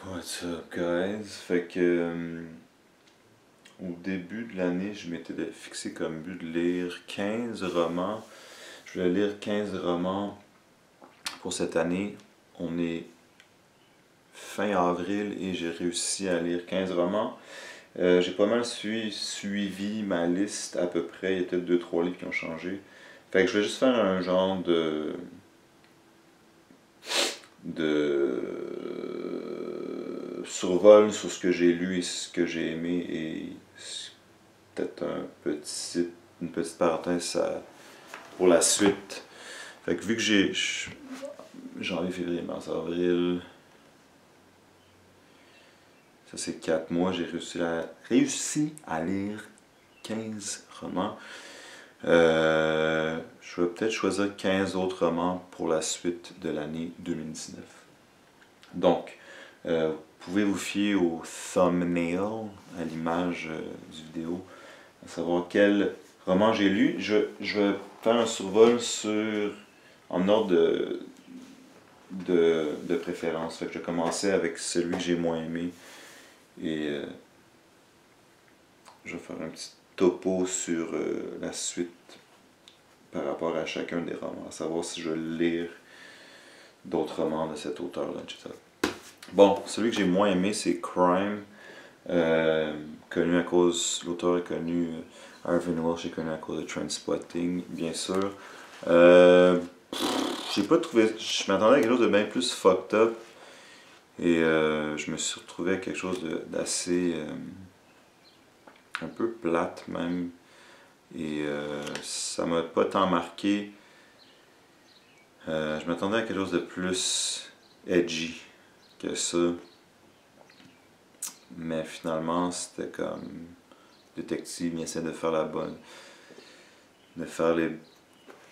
What's up, guys? Au début de l'année, je m'étais fixé comme but de lire 15 romans. Je voulais lire 15 romans pour cette année. On est fin avril et j'ai réussi à lire 15 romans. J'ai pas mal suivi ma liste à peu près. Il y a peut-être 2-3 livres qui ont changé. Fait que je vais juste faire un genre de survol sur ce que j'ai lu et ce que j'ai aimé et peut-être une petite parenthèse pour la suite. Fait que vu que j'ai janvier, février, mars, avril, ça c'est 4 mois, j'ai réussi à lire 15 romans. Je vais peut-être choisir 15 autres romans pour la suite de l'année 2019. Donc, vous pouvez vous fier au thumbnail, à l'image du vidéo, à savoir quel roman j'ai lu. Je vais faire un survol en ordre de préférence. Fait que je vais commencer avec celui que j'ai moins aimé et je vais faire un petit topo sur la suite par rapport à chacun des romans, à savoir si je vais lire d'autres romans de cet auteur-là, etc. Bon, celui que j'ai moins aimé, c'est Crime, connu à cause, l'auteur est connu, Irvine Welsh est connu à cause de Trainspotting, bien sûr. J'ai pas trouvé, je m'attendais à quelque chose de bien plus fucked up, et je me suis retrouvé à quelque chose d'assez, un peu plate même, et ça m'a pas tant marqué. Je m'attendais à quelque chose de plus edgy que ça. Mais finalement, c'était comme détective, il essaie de faire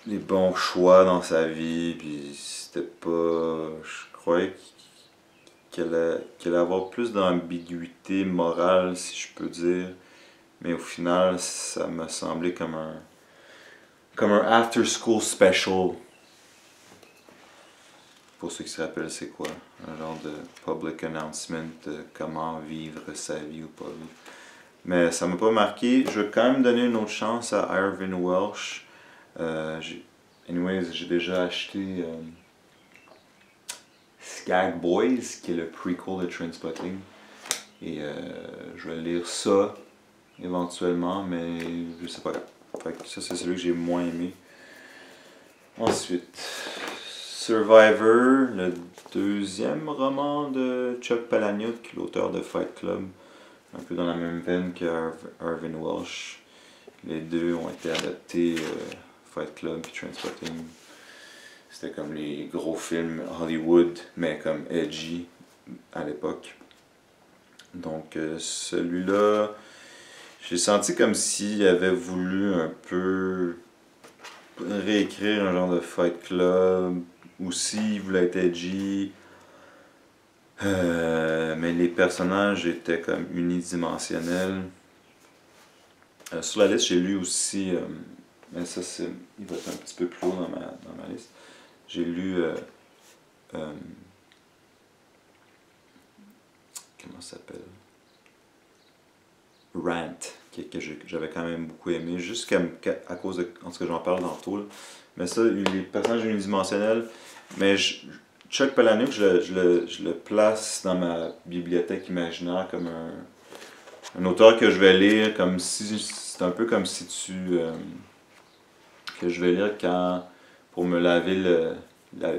les bons choix dans sa vie, puis c'était pas. Je croyais qu'elle allait avoir plus d'ambiguïté morale, si je peux dire. Mais au final, ça m'a semblé comme un after school special. Pour ceux qui se rappellent, c'est quoi? Un genre de public announcement de comment vivre sa vie ou pas vivre. Mais ça m'a pas marqué. Je vais quand même donner une autre chance à Irvine Welsh. J'ai déjà acheté Skag Boys, qui est le prequel de Trainspotting. Et je vais lire ça éventuellement, mais je sais pas. Fait que ça, c'est celui que j'ai moins aimé. Ensuite, Survivor, le deuxième roman de Chuck Palahniuk, l'auteur de Fight Club, un peu dans la même veine que Irvine Welsh. Les deux ont été adaptés, Fight Club et Trainspotting. C'était comme les gros films Hollywood, mais comme edgy à l'époque. Donc celui-là, j'ai senti comme s'il avait voulu un peu réécrire un genre de Fight Club. Aussi, il voulait être edgy. Mais les personnages étaient comme unidimensionnels. Sur la liste, j'ai lu aussi, mais ça il va être un petit peu plus haut dans ma liste. J'ai lu, comment ça s'appelle? Rant, que j'avais quand même beaucoup aimé, juste à cause de, en tout cas j'en parle tantôt, là. Mais ça, les personnages unidimensionnels, mais Chuck Palahniuk, je le place dans ma bibliothèque imaginaire comme un auteur que je vais lire, comme si c'est un peu comme si que je vais lire pour me laver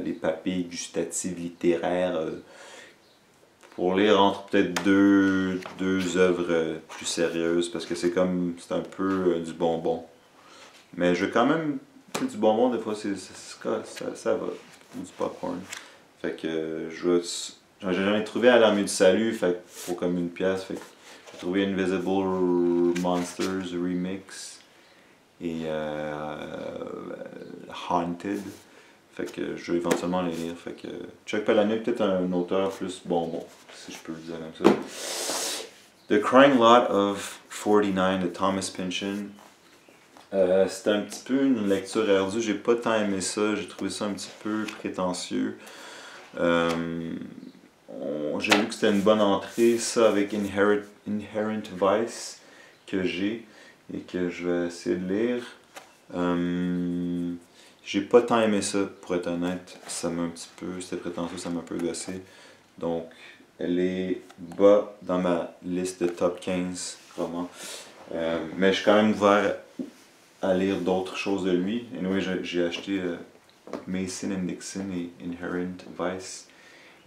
les papilles gustatives littéraires, pour lire entre peut-être deux œuvres plus sérieuses, parce que c'est un peu du bonbon. Mais je veux quand même, du bonbon des fois ça va, du popcorn. Fait que j'en ai trouvé à l'Armée du Salut, fait pour comme une pièce, fait que j'ai trouvé Invisible Monsters Remix et Haunted. Fait que je vais éventuellement les lire. Fait que Chuck Palahniuk, peut-être un auteur plus bonbon, si je peux le dire comme ça. The Crying Lot of 49 de Thomas Pynchon. C'était un petit peu une lecture ardue, j'ai pas tant aimé ça, j'ai trouvé ça un petit peu prétentieux. j'ai vu que c'était une bonne entrée, ça avec Inherent Vice que j'ai et que je vais essayer de lire. J'ai pas tant aimé ça, pour être honnête. Ça m'a un petit peu, c'était prétentieux, ça m'a un peu gossé. Donc, elle est bas dans ma liste de top 15 romans. Mais je suis quand même ouvert à lire d'autres choses de lui. Anyway, j'ai acheté Mason and Dixon et Inherent Vice,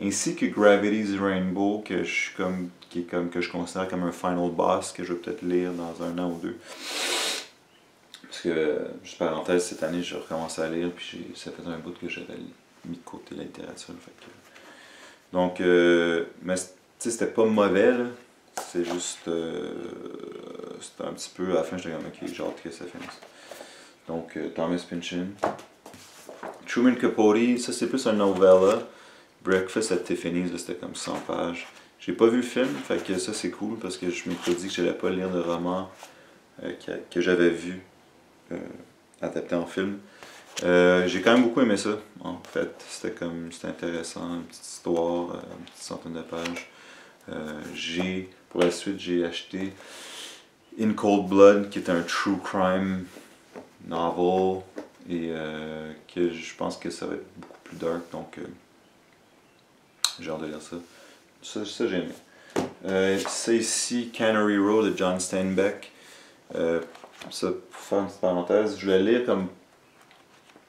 ainsi que Gravity's Rainbow, que je considère comme un final boss que je vais peut-être lire dans un an ou deux. Parce que, juste parenthèse, cette année j'ai recommencé à lire, puis ça faisait un bout que j'avais mis de côté la littérature. Donc, mais c'était pas mauvais, là. C'est juste. C'était un petit peu. À la fin, j'étais comme, ok, j'ai hâte que ça finisse. Donc, Thomas Pynchon. Truman Capote, ça c'est plus un novella. Breakfast at Tiffany's, c'était comme 100 pages. J'ai pas vu le film, fait que ça c'est cool parce que je m'étais dit que j'allais pas lire de roman que j'avais vu adapté en film. J'ai quand même beaucoup aimé ça, en fait. C'était intéressant, une petite histoire, une petite centaine de pages. Pour la suite, j'ai acheté In Cold Blood, qui est un true crime novel, et que je pense que ça va être beaucoup plus dark, donc j'ai hâte de lire ça. Ça j'ai aimé. Ça ici, Cannery Row de John Steinbeck. Ça, pour faire une petite parenthèse, je vais lire comme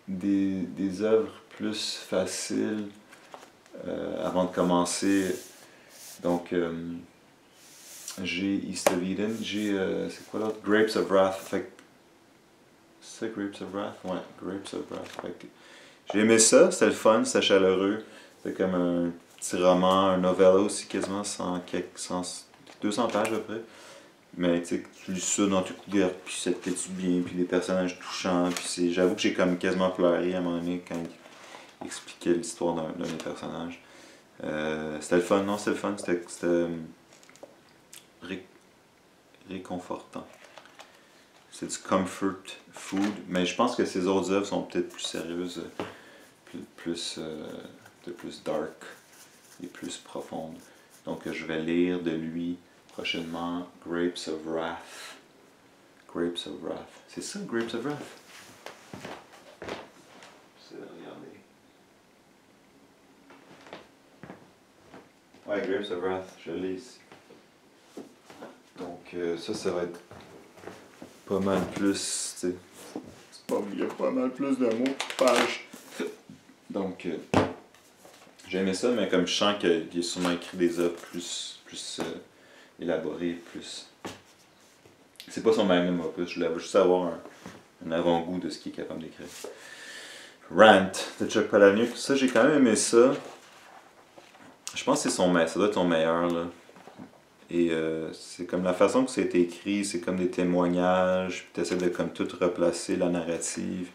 des œuvres plus faciles avant de commencer. Donc, j'ai East of Eden, j'ai, c'est quoi l'autre? Grapes of Wrath. C'est Grapes of Wrath? Ouais, Grapes of Wrath. J'ai aimé ça, c'était le fun, c'était chaleureux. C'était comme un petit roman, un novella aussi, quasiment 200 pages à peu près. Mais tu sais, tu lis ça dans tes couvertes, puis ça te fait du bien, puis des personnages touchants, puis j'avoue que j'ai comme quasiment pleuré à un moment donné quand il expliquait l'histoire d'un des personnages. C'était le fun, non, c'était le fun, c'était réconfortant. C'est du comfort food, mais je pense que ses autres œuvres sont peut-être plus sérieuses, plus dark et plus profondes. Donc je vais lire de lui prochainement Grapes of Wrath. Grapes of Wrath. C'est ça, Grapes of Wrath? Regardez. Ouais, Grapes of Wrath, je lis ici. Donc ça va être pas mal plus, tu sais. Il y a pas mal plus de mots par page. Donc, j'ai aimé ça, mais comme je sens qu'il a sûrement écrit des œuvres plus élaborées, plus. C'est pas son magnum opus, je voulais juste avoir un avant-goût de ce qu'il est capable d'écrire. Rant de Chuck Palahniuk, ça j'ai quand même aimé ça. Je pense que ça doit être son meilleur, là. Et c'est comme la façon que c'est écrit, c'est comme des témoignages, puis tu essaies de comme tout replacer la narrative.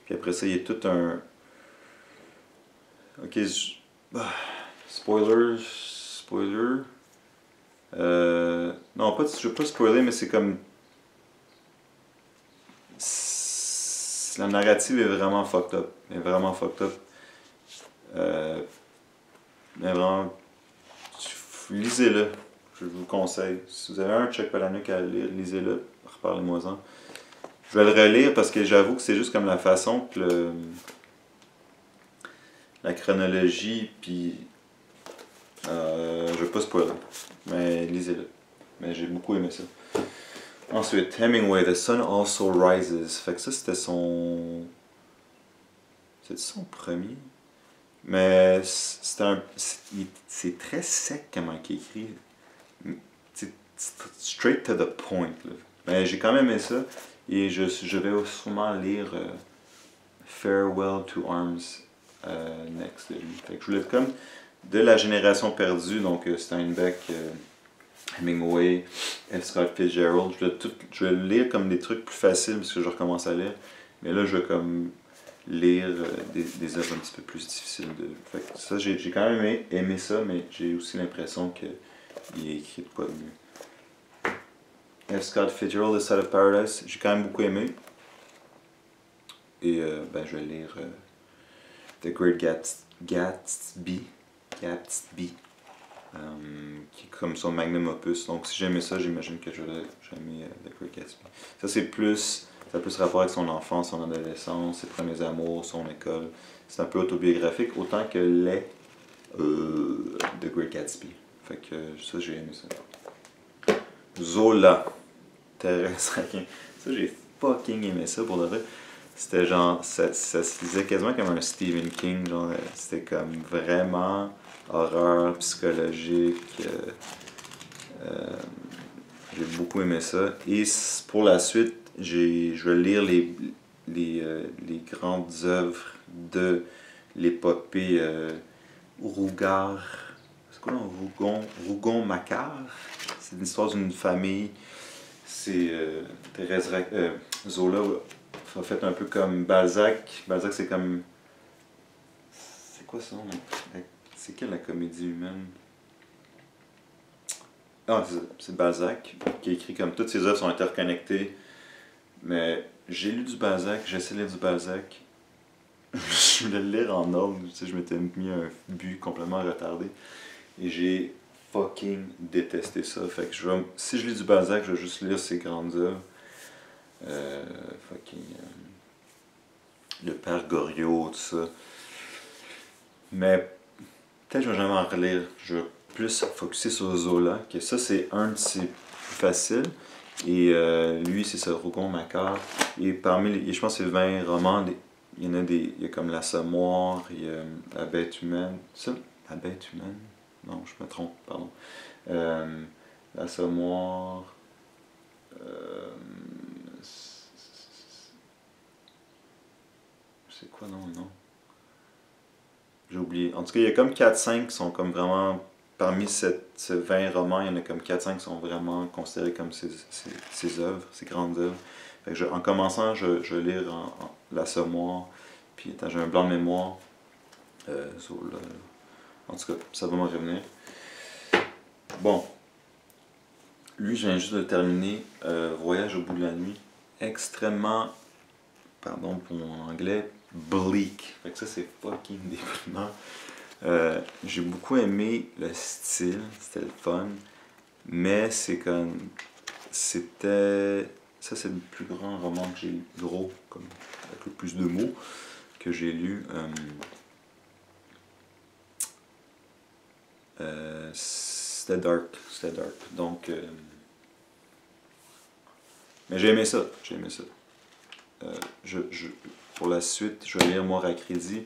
Puis après ça, il y a tout un. Ok, spoiler. Non, je veux pas spoiler, mais c'est comme. La narrative est vraiment fucked up. Elle est vraiment fucked up. Mais vraiment. Lisez-le. Je vous conseille. Si vous avez un Chuck Palahniuk à lire, lisez-le. Reparlez-moi-en. Je vais le relire parce que j'avoue que c'est juste comme la façon que la chronologie, puis. Je vais pas spoiler. Mais lisez-le. Mais j'ai beaucoup aimé ça. Ensuite, Hemingway, The Sun Also Rises. Fait que ça, c'était son. C'était son premier. Mais c'est très sec comment il écrit. Straight to the point. Là. Mais j'ai quand même aimé ça. Et je vais sûrement lire Farewell to Arms next de lui. Fait que je voulais être comme de la génération perdue, donc Steinbeck, Hemingway, F. Scott Fitzgerald. Je vais lire comme des trucs plus faciles parce que je recommence à lire. Mais là, je vais comme lire des œuvres un petit peu plus difficiles. Fait que ça, j'ai quand même aimé ça, mais j'ai aussi l'impression qu'il a écrit de quoi de mieux. F. Scott Fitzgerald, The Side of Paradise, j'ai quand même beaucoup aimé. Et je vais lire The Great Gatsby. comme son magnum opus. Donc si j'aimais ça, j'imagine que j'aimais The Great Gatsby. Ça c'est plus, ça a plus rapport avec son enfance, son adolescence, ses premiers amours, son école. C'est un peu autobiographique, autant que les The Great Gatsby. Fait que ça, j'ai aimé ça. Zola, Thérèse Raquin. Ça, j'ai fucking aimé ça pour le vrai. C'était genre, ça se lisait quasiment comme un Stephen King. Genre, c'était comme vraiment horreur, psychologique. J'ai beaucoup aimé ça. Et pour la suite, je vais lire les grandes œuvres de l'épopée Rougar. C'est quoi, Rougon-Macquart? C'est l'histoire d'une famille. C'est Zola a fait un peu comme Balzac. Balzac, c'est comme. C'est quoi ça? C'est quelle la comédie humaine? Ah, c'est Balzac qui a écrit comme toutes ses œuvres sont interconnectées. Mais j'ai lu du Balzac, j'essaie de lire du Balzac. Je voulais le lire en ordre, tu sais, je m'étais mis un but complètement retardé. Et j'ai fucking détesté ça. Fait que si je lis du Balzac, je vais juste lire ses grandes œuvres. Le Père Goriot, tout ça. Mais peut-être que je vais jamais en relire. Je vais plus focusser sur Zola, que ça c'est un de ses plus faciles. Et lui, c'est ça, Rougon-Macquart. Et parmi les, je pense que c'est 20 romans, il y en a des. Il y a comme L'Assommoir, il y a La Bête humaine. Ça, La Bête humaine? Non, je me trompe, pardon. L'Assommoir. C'est quoi non, non? J'ai oublié. En tout cas, il y a comme 4-5 qui sont comme vraiment. Parmi ces 20 romans, il y en a comme 4-5 qui sont vraiment considérés comme ses œuvres, ses grandes œuvres. Fait que en commençant, je vais lire L'Assommoir, puis j'ai un blanc de mémoire. En tout cas, ça va me revenir. Bon. Lui, je viens juste de terminer Voyage au bout de la nuit. Extrêmement, pardon pour mon anglais, bleak. Fait que ça, c'est fucking déprimant. J'ai beaucoup aimé le style, c'était le fun. Mais c'est comme. C'était. Ça, c'est le plus grand roman que j'ai lu, gros, comme, avec le plus de mots, que j'ai lu. C'était dark. Donc. Mais j'ai aimé ça. Pour la suite, je vais lire Mort à crédit.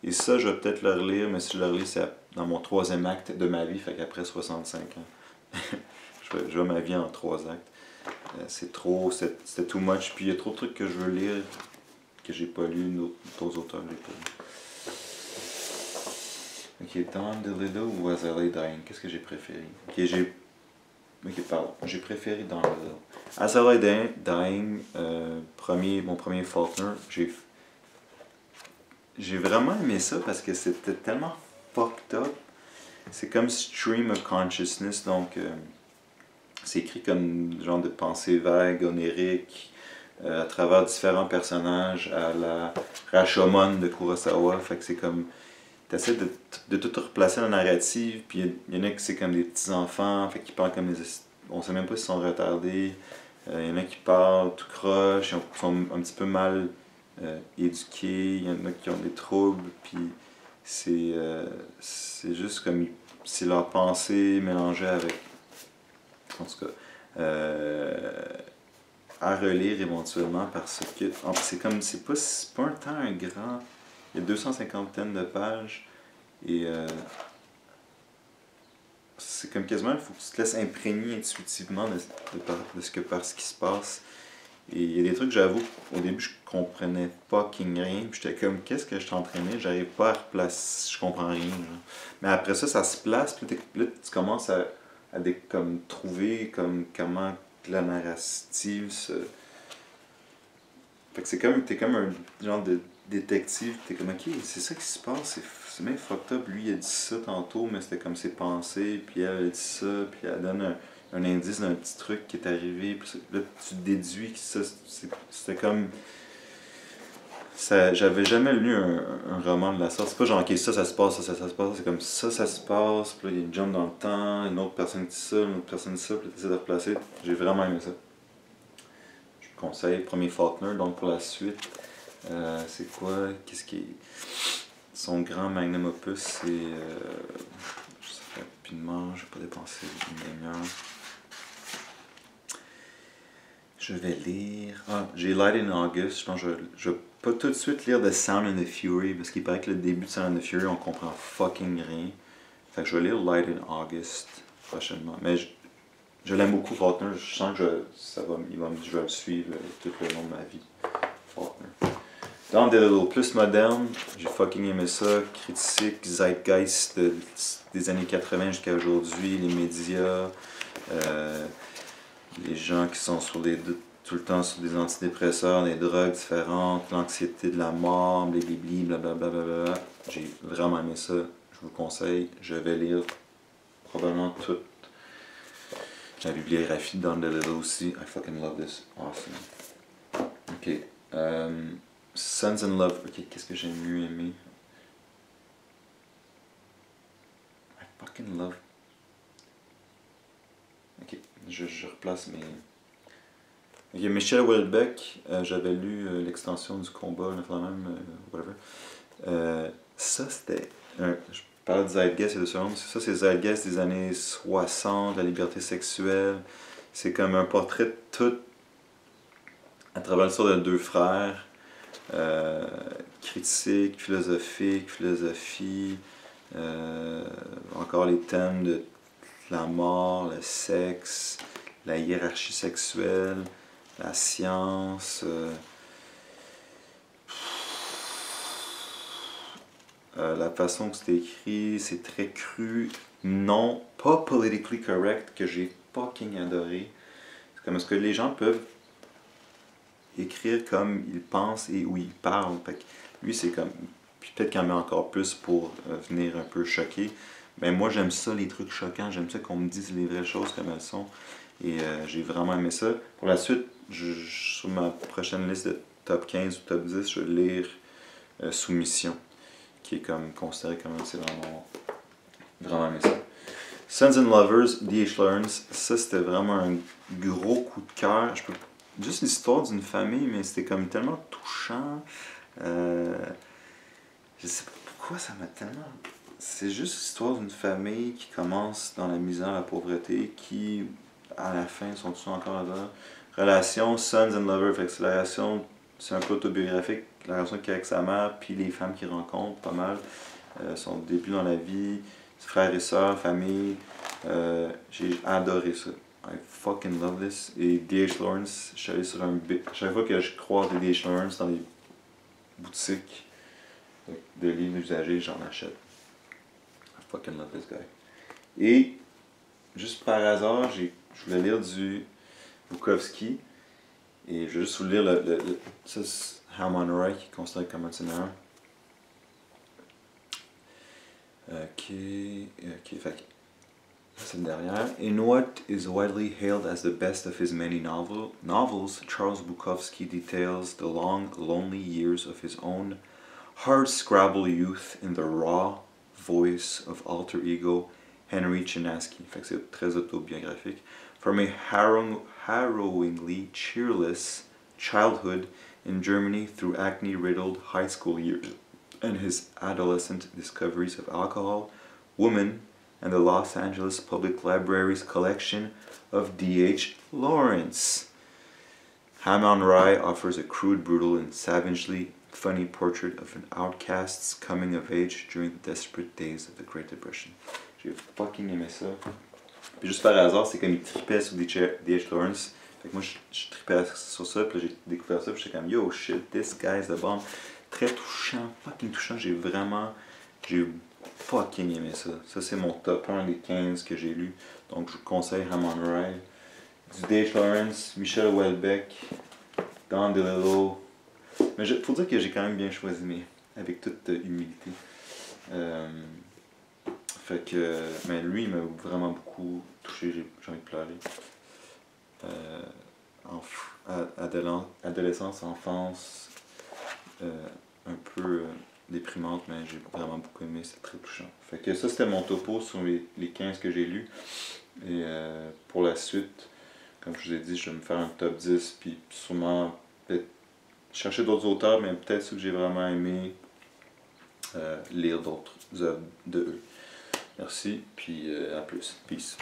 Et ça, je vais peut-être le relire, mais si je le relis, c'est dans mon 3e acte de ma vie, fait qu'après 65 ans. je vois ma vie en 3 actes. C'était too much. Puis il y a trop de trucs que je veux lire que j'ai pas lu, d'autres auteurs n'ont pas lu. Ok, Don DeLillo ou Was I Lay Dying? Qu'est-ce que j'ai préféré? Ok, pardon. J'ai préféré Don DeLillo. As I Lay Dying, mon premier Faulkner, j'ai vraiment aimé ça parce que c'était tellement fucked up. C'est comme Stream of Consciousness, donc c'est écrit comme genre de pensée vague, onirique, à travers différents personnages, à la Rashomon de Kurosawa. Fait que c'est comme. T'essaies de tout replacer dans la narrative, puis il y en a qui c'est comme des petits-enfants, fait qu'ils parlent comme des. On sait même pas s'ils sont retardés. Il y en a qui parlent tout croche, ils sont un petit peu mal éduqués, il y en a qui ont des troubles, puis c'est juste comme. C'est leur pensée mélangée avec. En tout cas. À relire éventuellement parce que. C'est comme. C'est pas un temps un grand. Il y a 250 de pages et c'est comme quasiment, il faut que tu te laisses imprégner intuitivement par ce qui se passe. Et il y a des trucs, j'avoue, au début je comprenais fucking rien, puis j'étais comme, qu'est-ce que je t'entraînais? J'arrive pas à replacer, je comprends rien. Genre. Mais après ça se place, puis là tu commences à comme, trouver comme, comment la narrative se. Fait que t'es comme un genre de détective, t'es comme ok, c'est ça qui se passe, c'est même fucked up, lui il a dit ça tantôt, mais c'était comme ses pensées, puis elle a dit ça, puis elle donne un indice d'un petit truc qui est arrivé, puis là tu déduis que ça, c'était comme. J'avais jamais lu un roman de la sorte. C'est pas genre, ok, ça se passe, ça se passe. C'est comme ça se passe. Puis là, il y a une jump dans le temps. Une autre personne dit ça, une autre personne dit ça. Puis là, t'essaies de replacer. J'ai vraiment aimé ça. Je vous conseille. Premier Faulkner. Donc pour la suite, c'est quoi? Qu'est-ce qui est. Son grand magnum opus, c'est. Je sais rapidement, je vais pas dépenser une demi-heure. Je vais lire. Ah, j'ai Light in August. Je pense que je vais pas tout de suite lire The Sound and the Fury parce qu'il paraît que le début de Sound and the Fury, on comprend fucking rien. Fait que je vais lire Light in August prochainement. Mais je l'aime beaucoup, Faulkner. Je sens que je vais le suivre tout le long de ma vie. Faulkner. Dans Delillo, plus moderne, j'ai fucking aimé ça. Critique, zeitgeist des années 80 jusqu'à aujourd'hui, les médias. Les gens qui sont tout le temps sur des antidépresseurs, des drogues différentes, l'anxiété de la mort, blabli, blablabla. J'ai vraiment aimé ça. Je vous conseille. Je vais lire probablement toute la bibliographie de Don DeLillo aussi. I fucking love this. Awesome. Ok. Sons in Love. Ok, qu'est-ce que j'ai mieux aimé? I fucking love. Ok, je replace mes. Ok, Michel Houellebecq, j'avais lu l'extension du combat, même, whatever. Ça, c'était. Je parlais de Zeitgeist il y a 2 secondes. Ça, c'est Zeitgeist des années 60, la liberté sexuelle. C'est comme un portrait de tout à travers l'histoire de 2 frères. Critique, philosophique, philosophie. Encore les thèmes de la mort, le sexe, la hiérarchie sexuelle, la science, la façon que c'est écrit, c'est très cru, non, pas politically correct, que j'ai fucking adoré. C'est comme est-ce que les gens peuvent écrire comme ils pensent et où ils parlent. Fait que lui, c'est comme. Puis peut-être qu'il en met encore plus pour venir un peu choquer. Mais moi, j'aime ça, les trucs choquants. J'aime ça qu'on me dise les vraies choses comme elles sont. Et j'ai vraiment aimé ça. Pour la suite, sur ma prochaine liste de top 15 ou top 10, je vais lire Soumission, qui est comme considéré comme c'est vraiment aimé ça. Sons and Lovers, D.H. Lawrence, ça c'était vraiment un gros coup de cœur. Juste l'histoire d'une famille, mais c'était comme tellement touchant. Je sais pas pourquoi ça m'a tellement. C'est juste l'histoire d'une famille qui commence dans la misère, la pauvreté, qui à la fin sont tous encore là-dedans. Relation Sons and Lovers, fait que c'est la relation, c'est un peu autobiographique, la relation qu'il a avec sa mère, puis les femmes qu'il rencontre, pas mal. Son début dans la vie, ses frères et sœurs, famille. J'ai adoré ça. I fucking love this. Et D.H. Lawrence, je suis allé sur chaque fois que je croise des D.H. Lawrence dans les boutiques de livres usagés, j'en achète. I fucking love this guy. Et, juste par hasard, je voulais lire du Bukowski. Et je vais juste vous lire ça, c'est Hermann Wright qui est considéré comme un ténor. Ok, fait que c'est le derrière. In what is widely hailed as the best of his many novels, Charles Bukowski details the long, lonely years of his own hard-scrabble youth in the raw voice of alter ego Henry Chinaski. Fait que c'est très autobiographique. From a harrowingly cheerless childhood in Germany through acne-riddled high school years and his adolescent discoveries of alcohol, women, and the Los Angeles Public Library's collection of D.H. Lawrence. Hammond Rye offers a crude, brutal, and savagely funny portrait of an outcast's coming of age during the desperate days of the Great Depression. J'ai fucking aimé ça. Puis juste par hasard, c'est comme il tripait sur D.H. Lawrence. Fait que moi, je tripais sur ça, puis j'ai découvert ça, puis j'étais comme yo shit, this guy's the bomb. Très touchant, fucking touchant. J'ai fucking aimé ça. Ça, c'est mon top 1 des 15 que j'ai lu. Donc, je vous conseille Hammond Rye. Du D.H. Lawrence, Michel Houellebecq, Don DeLillo. Mais faut dire que j'ai quand même bien choisi, mais avec toute humilité. Fait que, mais lui, il m'a vraiment beaucoup touché. J'ai envie de pleurer. Adolescence, enfance, un peu déprimante, mais j'ai vraiment beaucoup aimé, c'est très touchant. Fait que ça, c'était mon topo sur les 15 que j'ai lus. Et pour la suite, comme je vous ai dit, je vais me faire un top 10, puis sûrement peut-être chercher d'autres auteurs, mais peut-être ceux que j'ai vraiment aimé, lire d'autres œuvres de eux. Merci, puis à plus. Peace.